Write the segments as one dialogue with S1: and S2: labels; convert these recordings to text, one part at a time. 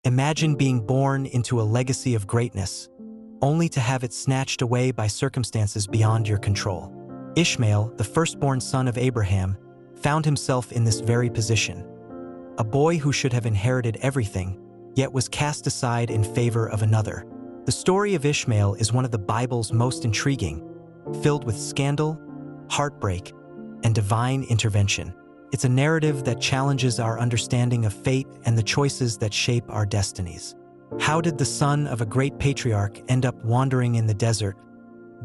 S1: Imagine being born into a legacy of greatness, only to have it snatched away by circumstances beyond your control. Ishmael, the firstborn son of Abraham, found himself in this very position. A boy who should have inherited everything, yet was cast aside in favor of another. The story of Ishmael is one of the Bible's most intriguing, filled with scandal, heartbreak, and divine intervention. It's a narrative that challenges our understanding of fate and the choices that shape our destinies. How did the son of a great patriarch end up wandering in the desert,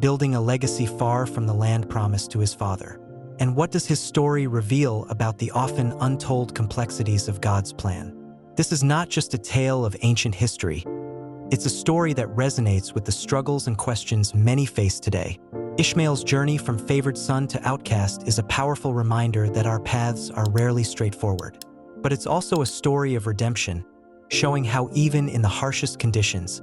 S1: building a legacy far from the land promised to his father? And what does his story reveal about the often untold complexities of God's plan? This is not just a tale of ancient history. It's a story that resonates with the struggles and questions many face today. Ishmael's journey from favored son to outcast is a powerful reminder that our paths are rarely straightforward. But it's also a story of redemption, showing how even in the harshest conditions,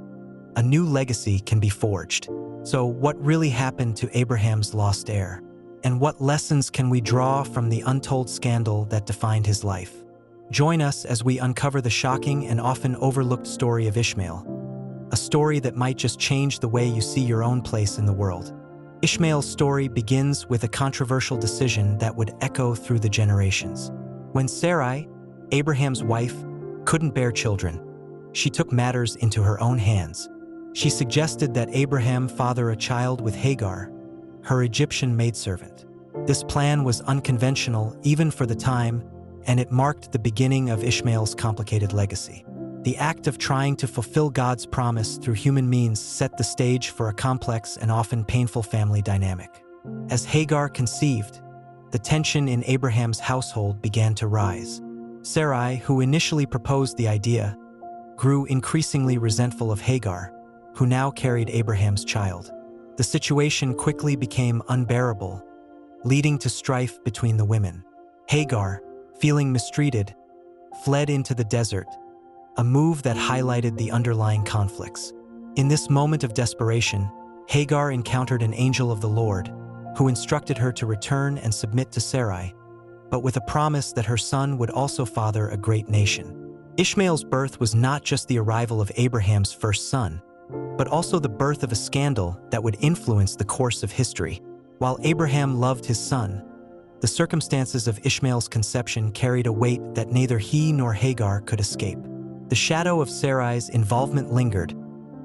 S1: a new legacy can be forged. So what really happened to Abraham's lost heir? And what lessons can we draw from the untold scandal that defined his life? Join us as we uncover the shocking and often overlooked story of Ishmael, a story that might just change the way you see your own place in the world. Ishmael's story begins with a controversial decision that would echo through the generations. When Sarai, Abraham's wife, couldn't bear children, she took matters into her own hands. She suggested that Abraham father a child with Hagar, her Egyptian maidservant. This plan was unconventional even for the time, and it marked the beginning of Ishmael's complicated legacy. The act of trying to fulfill God's promise through human means set the stage for a complex and often painful family dynamic. As Hagar conceived, the tension in Abraham's household began to rise. Sarai, who initially proposed the idea, grew increasingly resentful of Hagar, who now carried Abraham's child. The situation quickly became unbearable, leading to strife between the women. Hagar, feeling mistreated, fled into the desert, a move that highlighted the underlying conflicts. In this moment of desperation, Hagar encountered an angel of the Lord, who instructed her to return and submit to Sarai, but with a promise that her son would also father a great nation. Ishmael's birth was not just the arrival of Abraham's first son, but also the birth of a scandal that would influence the course of history. While Abraham loved his son, the circumstances of Ishmael's conception carried a weight that neither he nor Hagar could escape. The shadow of Sarai's involvement lingered,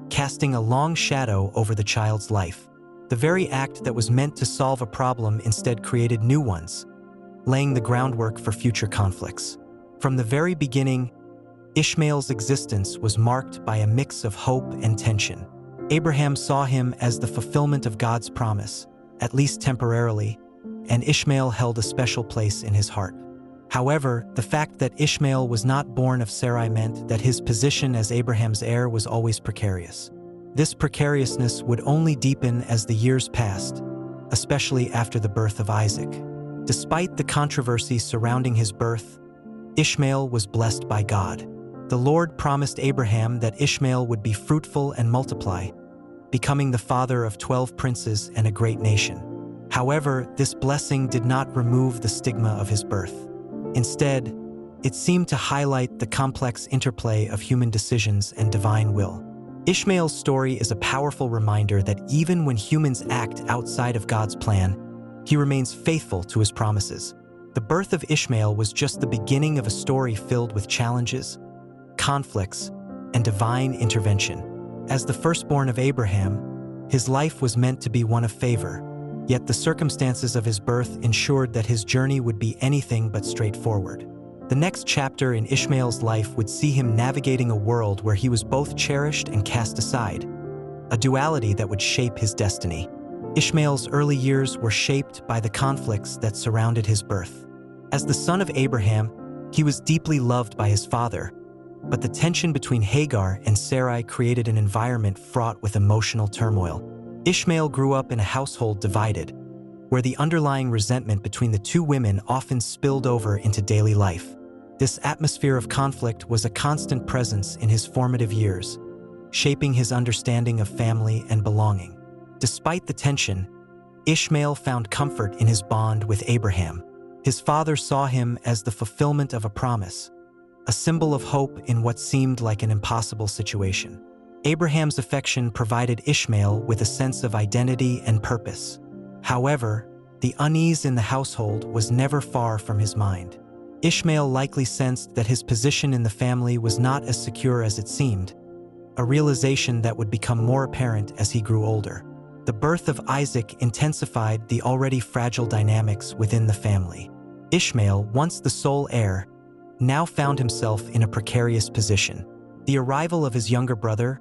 S1: casting a long shadow over the child's life. The very act that was meant to solve a problem instead created new ones, laying the groundwork for future conflicts. From the very beginning, Ishmael's existence was marked by a mix of hope and tension. Abraham saw him as the fulfillment of God's promise, at least temporarily, and Ishmael held a special place in his heart. However, the fact that Ishmael was not born of Sarai meant that his position as Abraham's heir was always precarious. This precariousness would only deepen as the years passed, especially after the birth of Isaac. Despite the controversy surrounding his birth, Ishmael was blessed by God. The Lord promised Abraham that Ishmael would be fruitful and multiply, becoming the father of 12 princes and a great nation. However, this blessing did not remove the stigma of his birth. Instead, it seemed to highlight the complex interplay of human decisions and divine will. Ishmael's story is a powerful reminder that even when humans act outside of God's plan, he remains faithful to his promises. The birth of Ishmael was just the beginning of a story filled with challenges, conflicts, and divine intervention. As the firstborn of Abraham, his life was meant to be one of favor, yet the circumstances of his birth ensured that his journey would be anything but straightforward. The next chapter in Ishmael's life would see him navigating a world where he was both cherished and cast aside, a duality that would shape his destiny. Ishmael's early years were shaped by the conflicts that surrounded his birth. As the son of Abraham, he was deeply loved by his father, but the tension between Hagar and Sarai created an environment fraught with emotional turmoil. Ishmael grew up in a household divided, where the underlying resentment between the two women often spilled over into daily life. This atmosphere of conflict was a constant presence in his formative years, shaping his understanding of family and belonging. Despite the tension, Ishmael found comfort in his bond with Abraham. His father saw him as the fulfillment of a promise, a symbol of hope in what seemed like an impossible situation. Abraham's affection provided Ishmael with a sense of identity and purpose. However, the unease in the household was never far from his mind. Ishmael likely sensed that his position in the family was not as secure as it seemed, a realization that would become more apparent as he grew older. The birth of Isaac intensified the already fragile dynamics within the family. Ishmael, once the sole heir, now found himself in a precarious position. The arrival of his younger brother,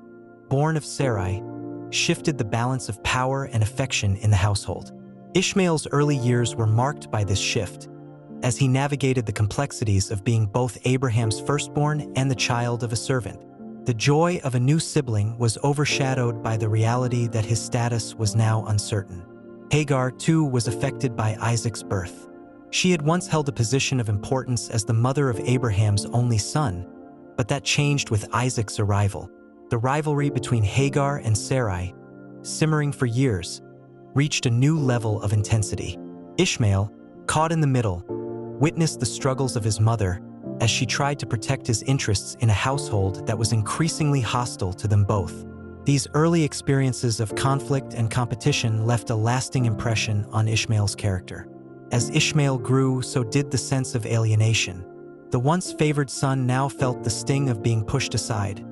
S1: born of Sarai, shifted the balance of power and affection in the household. Ishmael's early years were marked by this shift, as he navigated the complexities of being both Abraham's firstborn and the child of a servant. The joy of a new sibling was overshadowed by the reality that his status was now uncertain. Hagar, too, was affected by Isaac's birth. She had once held a position of importance as the mother of Abraham's only son, but that changed with Isaac's arrival. The rivalry between Hagar and Sarai, simmering for years, reached a new level of intensity. Ishmael, caught in the middle, witnessed the struggles of his mother as she tried to protect his interests in a household that was increasingly hostile to them both. These early experiences of conflict and competition left a lasting impression on Ishmael's character. As Ishmael grew, so did the sense of alienation. The once favored son now felt the sting of being pushed aside,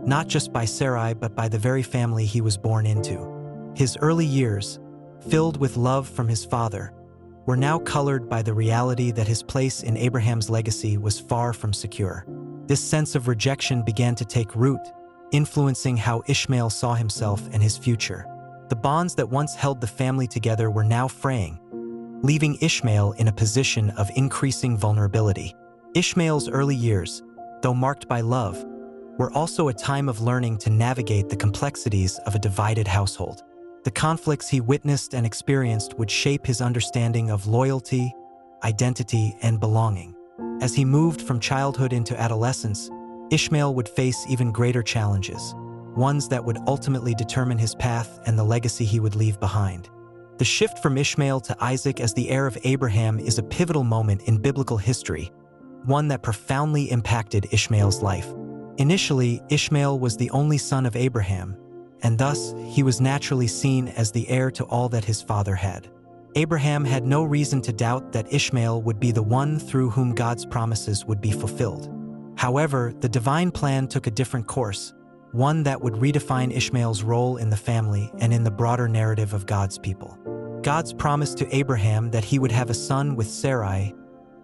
S1: not just by Sarai but by the very family he was born into. His early years, filled with love from his father, were now colored by the reality that his place in Abraham's legacy was far from secure. This sense of rejection began to take root, influencing how Ishmael saw himself and his future. The bonds that once held the family together were now fraying, leaving Ishmael in a position of increasing vulnerability. Ishmael's early years, though marked by love, were also a time of learning to navigate the complexities of a divided household. The conflicts he witnessed and experienced would shape his understanding of loyalty, identity, and belonging. As he moved from childhood into adolescence, Ishmael would face even greater challenges, ones that would ultimately determine his path and the legacy he would leave behind. The shift from Ishmael to Isaac as the heir of Abraham is a pivotal moment in biblical history, one that profoundly impacted Ishmael's life. Initially, Ishmael was the only son of Abraham, and thus he was naturally seen as the heir to all that his father had. Abraham had no reason to doubt that Ishmael would be the one through whom God's promises would be fulfilled. However, the divine plan took a different course, one that would redefine Ishmael's role in the family and in the broader narrative of God's people. God's promise to Abraham that he would have a son with Sarai,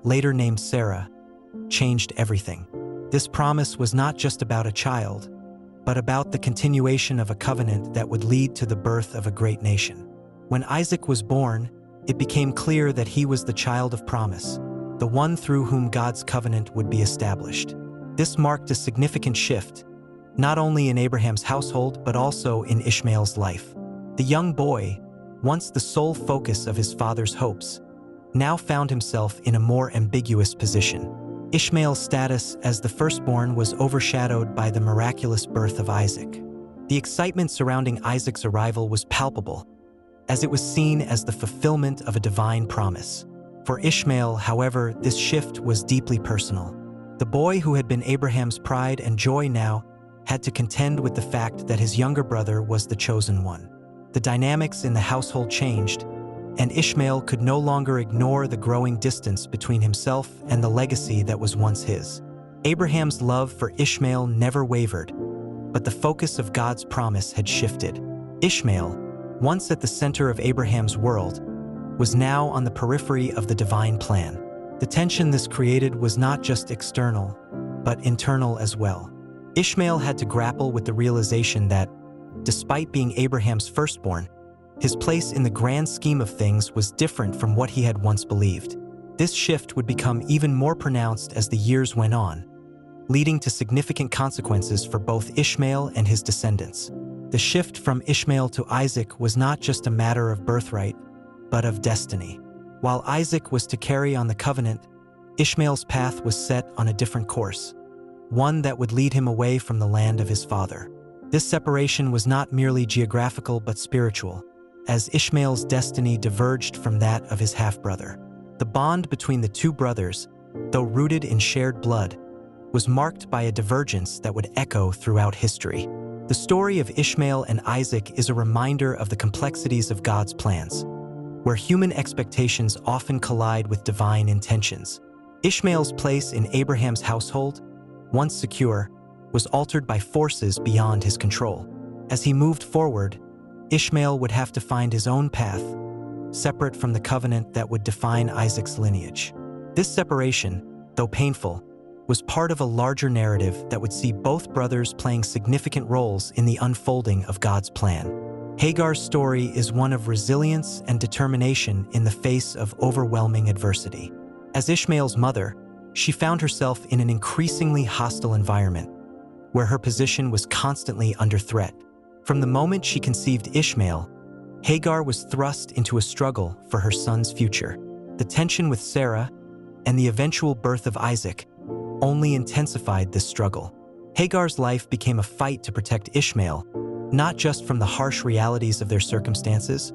S1: later named Sarah, changed everything. This promise was not just about a child, but about the continuation of a covenant that would lead to the birth of a great nation. When Isaac was born, it became clear that he was the child of promise, the one through whom God's covenant would be established. This marked a significant shift, not only in Abraham's household but also in Ishmael's life. The young boy, once the sole focus of his father's hopes, now found himself in a more ambiguous position. Ishmael's status as the firstborn was overshadowed by the miraculous birth of Isaac. The excitement surrounding Isaac's arrival was palpable, as it was seen as the fulfillment of a divine promise. For Ishmael, however, this shift was deeply personal. The boy who had been Abraham's pride and joy now had to contend with the fact that his younger brother was the chosen one. The dynamics in the household changed, and Ishmael could no longer ignore the growing distance between himself and the legacy that was once his. Abraham's love for Ishmael never wavered, but the focus of God's promise had shifted. Ishmael, once at the center of Abraham's world, was now on the periphery of the divine plan. The tension this created was not just external, but internal as well. Ishmael had to grapple with the realization that, despite being Abraham's firstborn, his place in the grand scheme of things was different from what he had once believed. This shift would become even more pronounced as the years went on, leading to significant consequences for both Ishmael and his descendants. The shift from Ishmael to Isaac was not just a matter of birthright, but of destiny. While Isaac was to carry on the covenant, Ishmael's path was set on a different course, one that would lead him away from the land of his father. This separation was not merely geographical but spiritual, as Ishmael's destiny diverged from that of his half-brother. The bond between the two brothers, though rooted in shared blood, was marked by a divergence that would echo throughout history. The story of Ishmael and Isaac is a reminder of the complexities of God's plans, where human expectations often collide with divine intentions. Ishmael's place in Abraham's household, once secure, was altered by forces beyond his control. As he moved forward, Ishmael would have to find his own path, separate from the covenant that would define Isaac's lineage. This separation, though painful, was part of a larger narrative that would see both brothers playing significant roles in the unfolding of God's plan. Hagar's story is one of resilience and determination in the face of overwhelming adversity. As Ishmael's mother, she found herself in an increasingly hostile environment, where her position was constantly under threat. From the moment she conceived Ishmael, Hagar was thrust into a struggle for her son's future. The tension with Sarah and the eventual birth of Isaac only intensified this struggle. Hagar's life became a fight to protect Ishmael, not just from the harsh realities of their circumstances,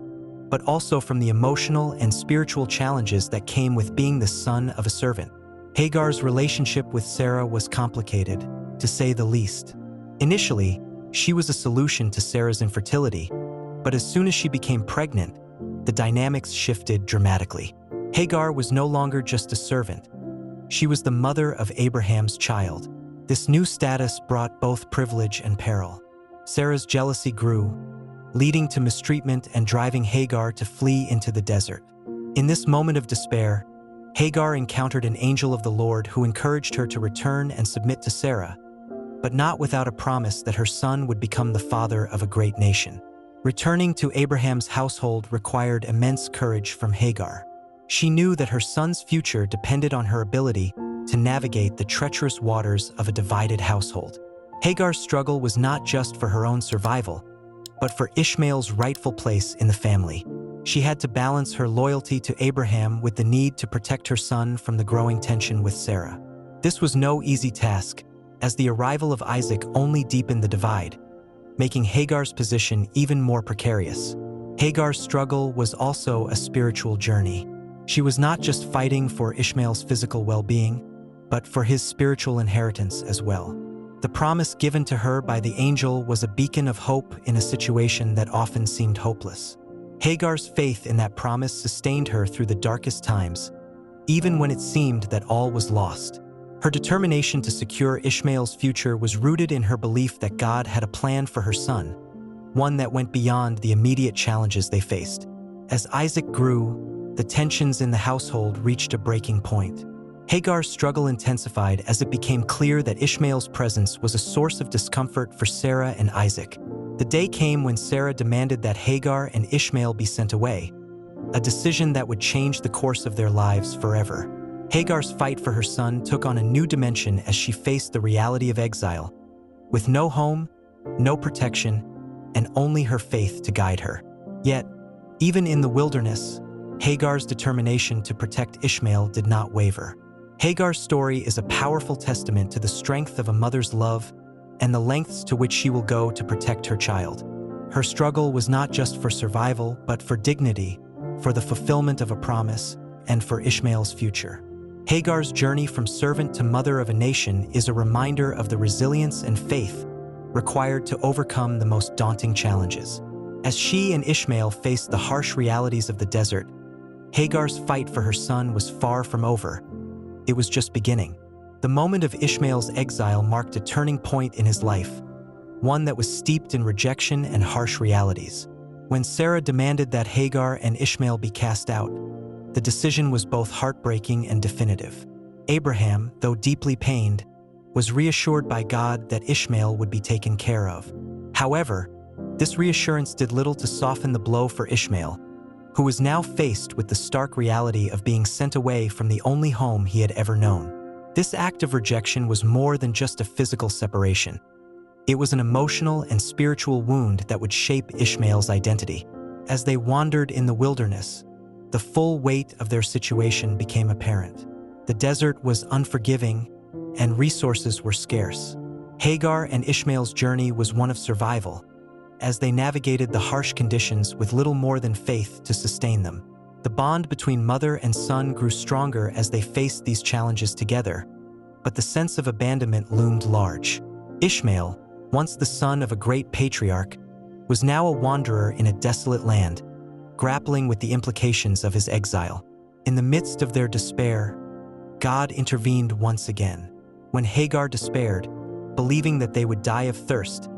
S1: but also from the emotional and spiritual challenges that came with being the son of a servant. Hagar's relationship with Sarah was complicated, to say the least. Initially, she was a solution to Sarah's infertility, but as soon as she became pregnant, the dynamics shifted dramatically. Hagar was no longer just a servant. She was the mother of Abraham's child. This new status brought both privilege and peril. Sarah's jealousy grew, leading to mistreatment and driving Hagar to flee into the desert. In this moment of despair, Hagar encountered an angel of the Lord who encouraged her to return and submit to Sarah, but not without a promise that her son would become the father of a great nation. Returning to Abraham's household required immense courage from Hagar. She knew that her son's future depended on her ability to navigate the treacherous waters of a divided household. Hagar's struggle was not just for her own survival, but for Ishmael's rightful place in the family. She had to balance her loyalty to Abraham with the need to protect her son from the growing tension with Sarah. This was no easy task, as the arrival of Isaac only deepened the divide, making Hagar's position even more precarious. Hagar's struggle was also a spiritual journey. She was not just fighting for Ishmael's physical well-being, but for his spiritual inheritance as well. The promise given to her by the angel was a beacon of hope in a situation that often seemed hopeless. Hagar's faith in that promise sustained her through the darkest times, even when it seemed that all was lost. Her determination to secure Ishmael's future was rooted in her belief that God had a plan for her son, one that went beyond the immediate challenges they faced. As Isaac grew, the tensions in the household reached a breaking point. Hagar's struggle intensified as it became clear that Ishmael's presence was a source of discomfort for Sarah and Isaac. The day came when Sarah demanded that Hagar and Ishmael be sent away, a decision that would change the course of their lives forever. Hagar's fight for her son took on a new dimension as she faced the reality of exile, with no home, no protection, and only her faith to guide her. Yet, even in the wilderness, Hagar's determination to protect Ishmael did not waver. Hagar's story is a powerful testament to the strength of a mother's love and the lengths to which she will go to protect her child. Her struggle was not just for survival, but for dignity, for the fulfillment of a promise, and for Ishmael's future. Hagar's journey from servant to mother of a nation is a reminder of the resilience and faith required to overcome the most daunting challenges. As she and Ishmael faced the harsh realities of the desert, Hagar's fight for her son was far from over. It was just beginning. The moment of Ishmael's exile marked a turning point in his life, one that was steeped in rejection and harsh realities. When Sarah demanded that Hagar and Ishmael be cast out, the decision was both heartbreaking and definitive. Abraham, though deeply pained, was reassured by God that Ishmael would be taken care of. However, this reassurance did little to soften the blow for Ishmael, who was now faced with the stark reality of being sent away from the only home he had ever known. This act of rejection was more than just a physical separation. It was an emotional and spiritual wound that would shape Ishmael's identity. As they wandered in the wilderness, the full weight of their situation became apparent. The desert was unforgiving, and resources were scarce. Hagar and Ishmael's journey was one of survival, as they navigated the harsh conditions with little more than faith to sustain them. The bond between mother and son grew stronger as they faced these challenges together, but the sense of abandonment loomed large. Ishmael, once the son of a great patriarch, was now a wanderer in a desolate land, grappling with the implications of his exile. In the midst of their despair, God intervened once again. When Hagar despaired, believing that they would die of thirst,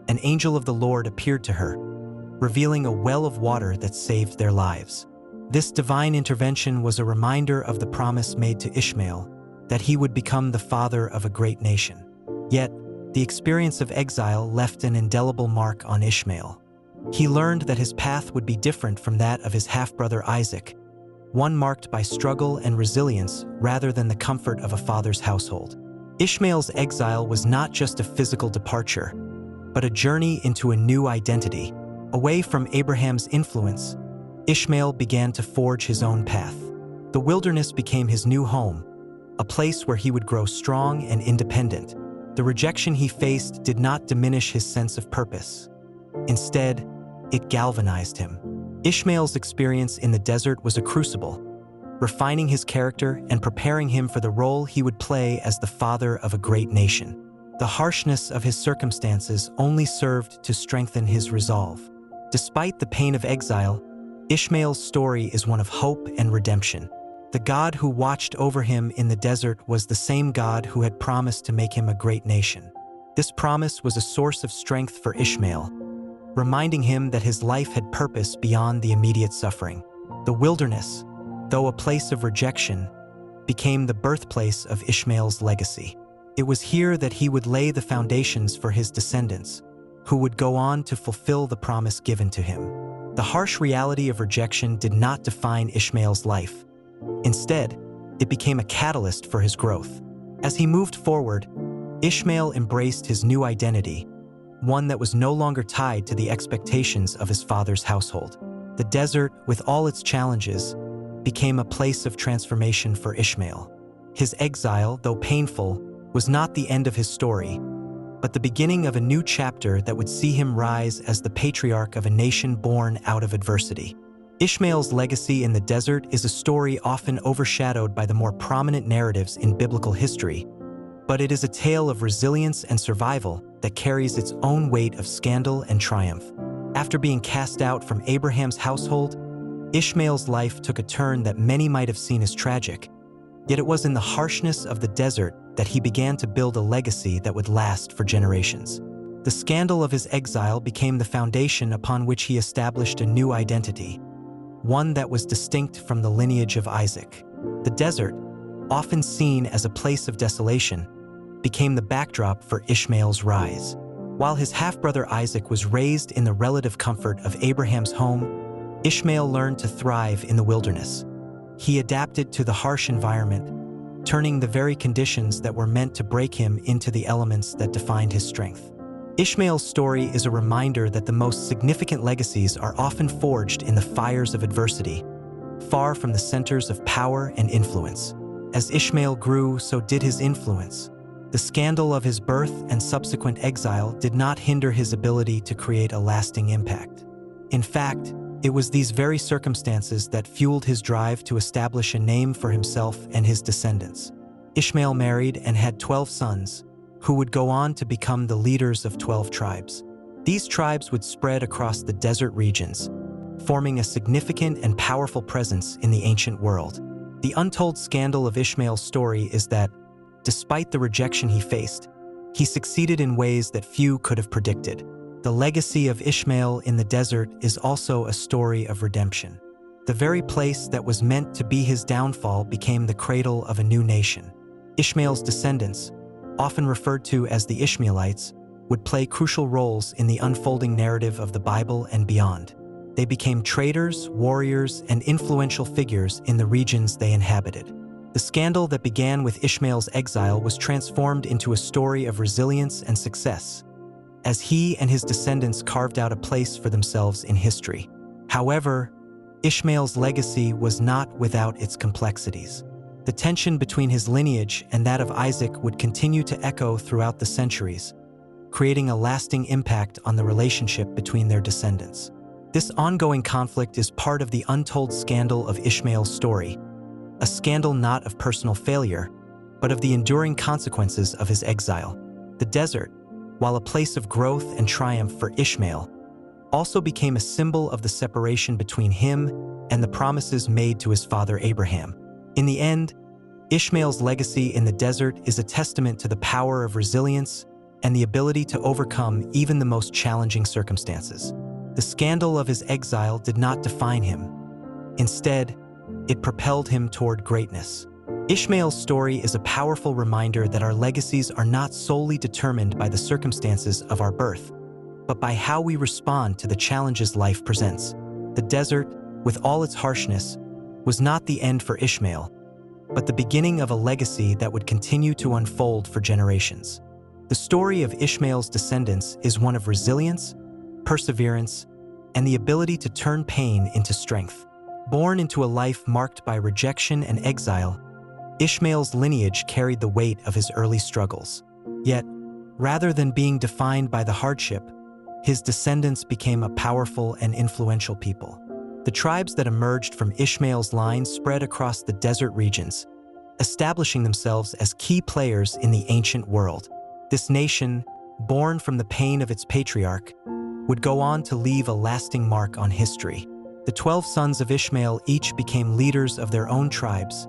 S1: an angel of the Lord appeared to her, revealing a well of water that saved their lives. This divine intervention was a reminder of the promise made to Ishmael that he would become the father of a great nation. Yet, the experience of exile left an indelible mark on Ishmael. He learned that his path would be different from that of his half-brother Isaac, one marked by struggle and resilience rather than the comfort of a father's household. Ishmael's exile was not just a physical departure, but a journey into a new identity. Away from Abraham's influence, Ishmael began to forge his own path. The wilderness became his new home, a place where he would grow strong and independent. The rejection he faced did not diminish his sense of purpose. Instead, it galvanized him. Ishmael's experience in the desert was a crucible, refining his character and preparing him for the role he would play as the father of a great nation. The harshness of his circumstances only served to strengthen his resolve. Despite the pain of exile, Ishmael's story is one of hope and redemption. The God who watched over him in the desert was the same God who had promised to make him a great nation. This promise was a source of strength for Ishmael, reminding him that his life had purpose beyond the immediate suffering. The wilderness, though a place of rejection, became the birthplace of Ishmael's legacy. It was here that he would lay the foundations for his descendants, who would go on to fulfill the promise given to him. The harsh reality of rejection did not define Ishmael's life. Instead, it became a catalyst for his growth. As he moved forward, Ishmael embraced his new identity, one that was no longer tied to the expectations of his father's household. The desert, with all its challenges, became a place of transformation for Ishmael. His exile, though painful, was not the end of his story, but the beginning of a new chapter that would see him rise as the patriarch of a nation born out of adversity. Ishmael's legacy in the desert is a story often overshadowed by the more prominent narratives in biblical history, but it is a tale of resilience and survival that carries its own weight of scandal and triumph. After being cast out from Abraham's household, Ishmael's life took a turn that many might have seen as tragic. Yet it was in the harshness of the desert that he began to build a legacy that would last for generations. The scandal of his exile became the foundation upon which he established a new identity, one that was distinct from the lineage of Isaac. The desert, often seen as a place of desolation, became the backdrop for Ishmael's rise. While his half-brother Isaac was raised in the relative comfort of Abraham's home, Ishmael learned to thrive in the wilderness. He adapted to the harsh environment, turning the very conditions that were meant to break him into the elements that defined his strength. Ishmael's story is a reminder that the most significant legacies are often forged in the fires of adversity, far from the centers of power and influence. As Ishmael grew, so did his influence. The scandal of his birth and subsequent exile did not hinder his ability to create a lasting impact. In fact, it was these very circumstances that fueled his drive to establish a name for himself and his descendants. Ishmael married and had 12 sons, who would go on to become the leaders of 12 tribes. These tribes would spread across the desert regions, forming a significant and powerful presence in the ancient world. The untold scandal of Ishmael's story is that, despite the rejection he faced, he succeeded in ways that few could have predicted. The legacy of Ishmael in the desert is also a story of redemption. The very place that was meant to be his downfall became the cradle of a new nation. Ishmael's descendants, often referred to as the Ishmaelites, would play crucial roles in the unfolding narrative of the Bible and beyond. They became traders, warriors, and influential figures in the regions they inhabited. The scandal that began with Ishmael's exile was transformed into a story of resilience and success, as he and his descendants carved out a place for themselves in history. However, Ishmael's legacy was not without its complexities. The tension between his lineage and that of Isaac would continue to echo throughout the centuries, creating a lasting impact on the relationship between their descendants. This ongoing conflict is part of the untold scandal of Ishmael's story, a scandal not of personal failure, but of the enduring consequences of his exile. The desert, while a place of growth and triumph for Ishmael, also became a symbol of the separation between him and the promises made to his father Abraham. In the end, Ishmael's legacy in the desert is a testament to the power of resilience and the ability to overcome even the most challenging circumstances. The scandal of his exile did not define him. Instead, it propelled him toward greatness. Ishmael's story is a powerful reminder that our legacies are not solely determined by the circumstances of our birth, but by how we respond to the challenges life presents. The desert, with all its harshness, was not the end for Ishmael, but the beginning of a legacy that would continue to unfold for generations. The story of Ishmael's descendants is one of resilience, perseverance, and the ability to turn pain into strength. Born into a life marked by rejection and exile, Ishmael's lineage carried the weight of his early struggles. Yet, rather than being defined by the hardship, his descendants became a powerful and influential people. The tribes that emerged from Ishmael's line spread across the desert regions, establishing themselves as key players in the ancient world. This nation, born from the pain of its patriarch, would go on to leave a lasting mark on history. The 12 sons of Ishmael each became leaders of their own tribes,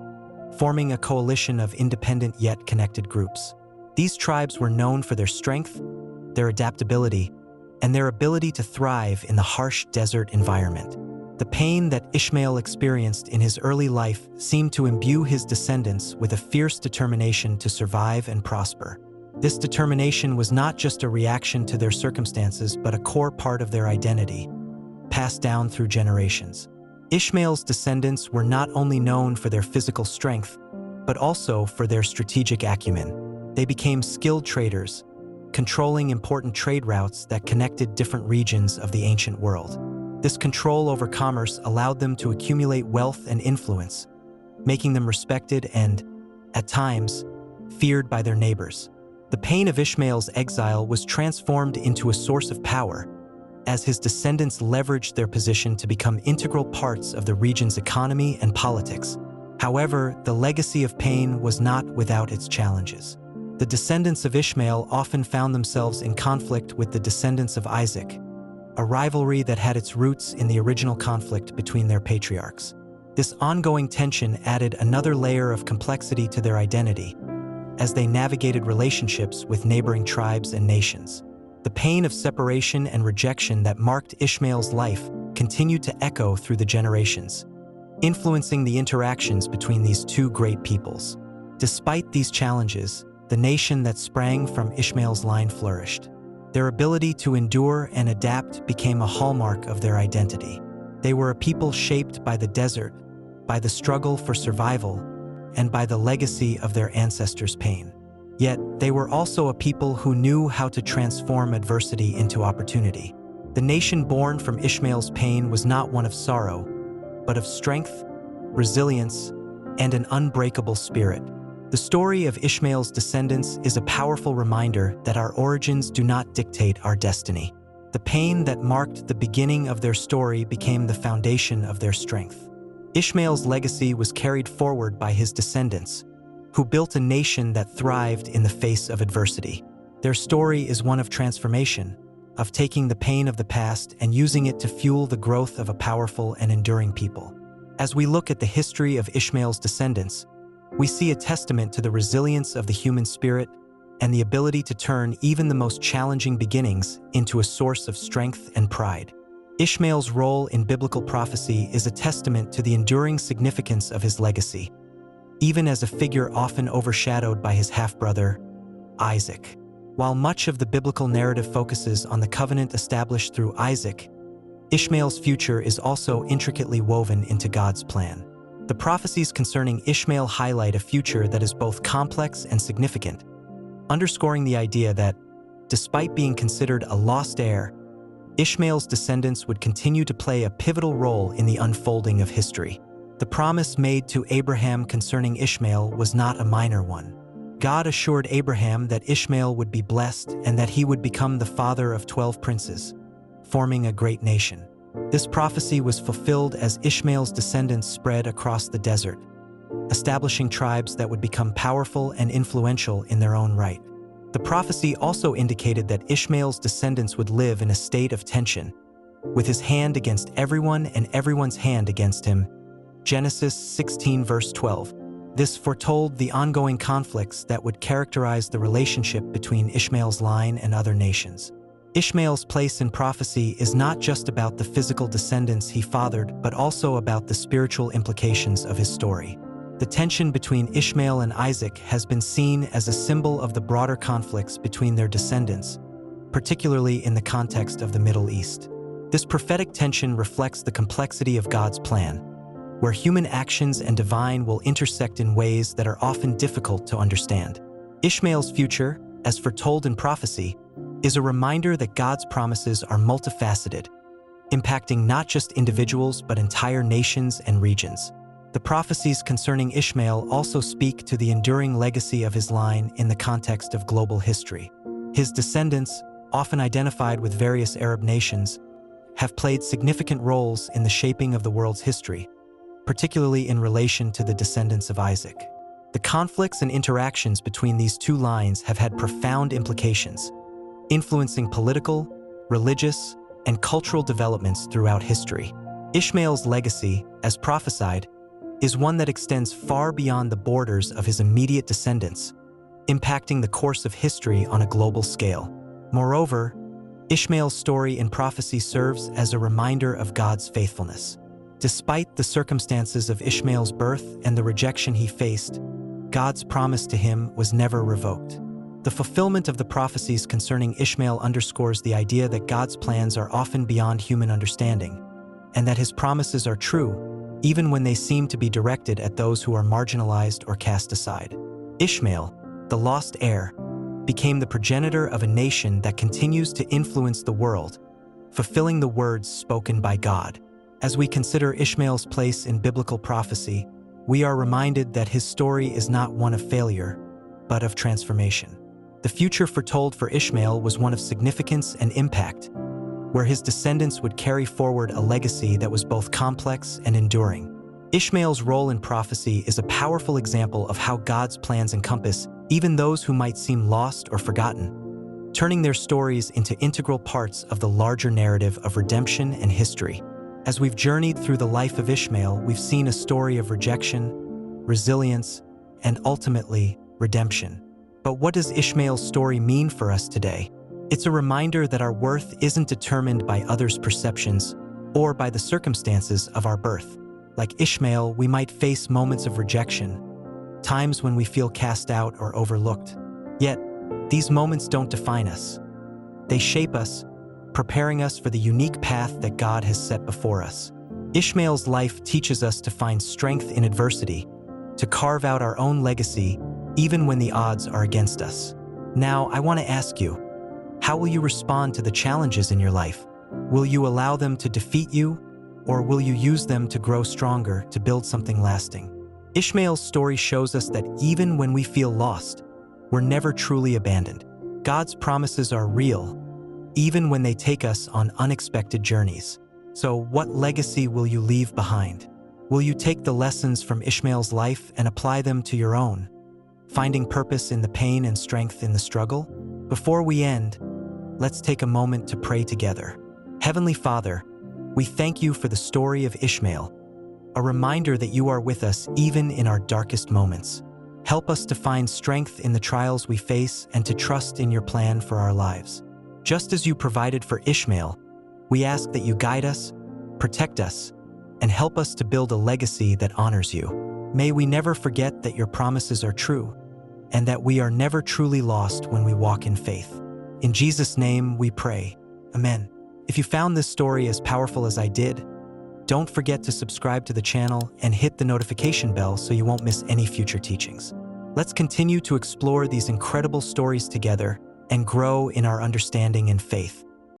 S1: forming a coalition of independent yet connected groups. These tribes were known for their strength, their adaptability, and their ability to thrive in the harsh desert environment. The pain that Ishmael experienced in his early life seemed to imbue his descendants with a fierce determination to survive and prosper. This determination was not just a reaction to their circumstances, but a core part of their identity, passed down through generations. Ishmael's descendants were not only known for their physical strength, but also for their strategic acumen. They became skilled traders, controlling important trade routes that connected different regions of the ancient world. This control over commerce allowed them to accumulate wealth and influence, making them respected and, at times, feared by their neighbors. The pain of Ishmael's exile was transformed into a source of power, as his descendants leveraged their position to become integral parts of the region's economy and politics. However, the legacy of pain was not without its challenges. The descendants of Ishmael often found themselves in conflict with the descendants of Isaac, a rivalry that had its roots in the original conflict between their patriarchs. This ongoing tension added another layer of complexity to their identity, as they navigated relationships with neighboring tribes and nations. The pain of separation and rejection that marked Ishmael's life continued to echo through the generations, influencing the interactions between these two great peoples. Despite these challenges, the nation that sprang from Ishmael's line flourished. Their ability to endure and adapt became a hallmark of their identity. They were a people shaped by the desert, by the struggle for survival, and by the legacy of their ancestors' pain. Yet, they were also a people who knew how to transform adversity into opportunity. The nation born from Ishmael's pain was not one of sorrow, but of strength, resilience, and an unbreakable spirit. The story of Ishmael's descendants is a powerful reminder that our origins do not dictate our destiny. The pain that marked the beginning of their story became the foundation of their strength. Ishmael's legacy was carried forward by his descendants, who built a nation that thrived in the face of adversity. Their story is one of transformation, of taking the pain of the past and using it to fuel the growth of a powerful and enduring people. As we look at the history of Ishmael's descendants, we see a testament to the resilience of the human spirit and the ability to turn even the most challenging beginnings into a source of strength and pride. Ishmael's role in biblical prophecy is a testament to the enduring significance of his legacy, even as a figure often overshadowed by his half-brother, Isaac. While much of the biblical narrative focuses on the covenant established through Isaac, Ishmael's future is also intricately woven into God's plan. The prophecies concerning Ishmael highlight a future that is both complex and significant, underscoring the idea that, despite being considered a lost heir, Ishmael's descendants would continue to play a pivotal role in the unfolding of history. The promise made to Abraham concerning Ishmael was not a minor one. God assured Abraham that Ishmael would be blessed and that he would become the father of 12 princes, forming a great nation. This prophecy was fulfilled as Ishmael's descendants spread across the desert, establishing tribes that would become powerful and influential in their own right. The prophecy also indicated that Ishmael's descendants would live in a state of tension, with his hand against everyone and everyone's hand against him. Genesis 16 verse 12. This foretold the ongoing conflicts that would characterize the relationship between Ishmael's line and other nations. Ishmael's place in prophecy is not just about the physical descendants he fathered, but also about the spiritual implications of his story. The tension between Ishmael and Isaac has been seen as a symbol of the broader conflicts between their descendants, particularly in the context of the Middle East. This prophetic tension reflects the complexity of God's plan, where human actions and divine will intersect in ways that are often difficult to understand. Ishmael's future, as foretold in prophecy, is a reminder that God's promises are multifaceted, impacting not just individuals but entire nations and regions. The prophecies concerning Ishmael also speak to the enduring legacy of his line in the context of global history. His descendants, often identified with various Arab nations, have played significant roles in the shaping of the world's history, particularly in relation to the descendants of Isaac. The conflicts and interactions between these two lines have had profound implications, influencing political, religious, and cultural developments throughout history. Ishmael's legacy, as prophesied, is one that extends far beyond the borders of his immediate descendants, impacting the course of history on a global scale. Moreover, Ishmael's story in prophecy serves as a reminder of God's faithfulness. Despite the circumstances of Ishmael's birth and the rejection he faced, God's promise to him was never revoked. The fulfillment of the prophecies concerning Ishmael underscores the idea that God's plans are often beyond human understanding, and that his promises are true, even when they seem to be directed at those who are marginalized or cast aside. Ishmael, the lost heir, became the progenitor of a nation that continues to influence the world, fulfilling the words spoken by God. As we consider Ishmael's place in biblical prophecy, we are reminded that his story is not one of failure, but of transformation. The future foretold for Ishmael was one of significance and impact, where his descendants would carry forward a legacy that was both complex and enduring. Ishmael's role in prophecy is a powerful example of how God's plans encompass even those who might seem lost or forgotten, turning their stories into integral parts of the larger narrative of redemption and history. As we've journeyed through the life of Ishmael, we've seen a story of rejection, resilience, and ultimately, redemption. But what does Ishmael's story mean for us today? It's a reminder that our worth isn't determined by others' perceptions or by the circumstances of our birth. Like Ishmael, we might face moments of rejection, times when we feel cast out or overlooked. Yet, these moments don't define us. They shape us, preparing us for the unique path that God has set before us. Ishmael's life teaches us to find strength in adversity, to carve out our own legacy even when the odds are against us. Now, I want to ask you, how will you respond to the challenges in your life? Will you allow them to defeat you, or will you use them to grow stronger, to build something lasting? Ishmael's story shows us that even when we feel lost, we're never truly abandoned. God's promises are real, even when they take us on unexpected journeys. So, what legacy will you leave behind? Will you take the lessons from Ishmael's life and apply them to your own, finding purpose in the pain and strength in the struggle? Before we end, let's take a moment to pray together. Heavenly Father, we thank you for the story of Ishmael, a reminder that you are with us even in our darkest moments. Help us to find strength in the trials we face and to trust in your plan for our lives. Just as you provided for Ishmael, we ask that you guide us, protect us, and help us to build a legacy that honors you. May we never forget that your promises are true, and that we are never truly lost when we walk in faith. In Jesus' name we pray. Amen. If you found this story as powerful as I did, don't forget to subscribe to the channel and hit the notification bell so you won't miss any future teachings. Let's continue to explore these incredible stories together and grow in our understanding and faith.